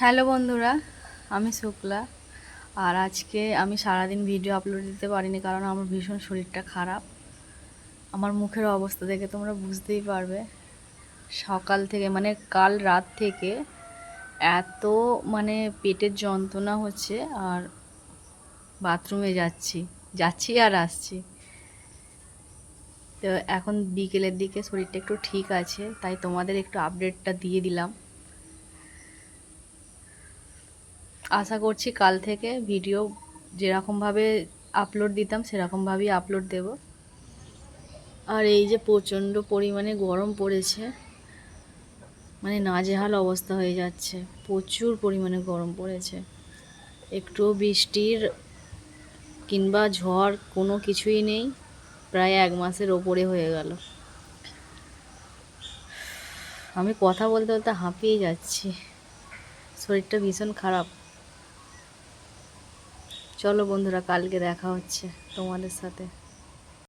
Hello বন্ধুরা, আমি শুক্লা। আর আজকে আমি সারাদিন ভিডিও আপলোড দিতে পারিনি, কারণ আমার ভীষণ শরীরটা খারাপ। আমার মুখের অবস্থা দেখে তোমরা বুঝতেই পারবে। সকাল থেকে মানে কাল রাত থেকে এত মানে পেটের যন্ত্রণা হচ্ছে, আর বাথরুমে যাচ্ছি যাচ্ছি আর আসছি। তো এখন বিকেলের দিকে শরীরটা একটু ঠিক আছে, তাই তোমাদের একটু আপডেটটা দিয়ে দিলাম। আশা করছি কাল থেকে ভিডিও যেরকমভাবে আপলোড দিতাম সেরকমভাবেই আপলোড দেব। আর এই যে প্রচণ্ড পরিমাণে গরম পড়েছে, মানে নাজেহাল অবস্থা হয়ে যাচ্ছে। প্রচুর পরিমাণে গরম পড়েছে, একটুও বৃষ্টির কিংবা ঝড় কোনো কিছুই নেই। প্রায় 1 মাসের ওপরে হয়ে গেল। আমি কথা বলতে বলতে হাঁপিয়ে যাচ্ছি, শরীরটা ভীষণ খারাপ। চলো বন্ধুরা, কালকে দেখা হচ্ছে তোমাদের সাথে।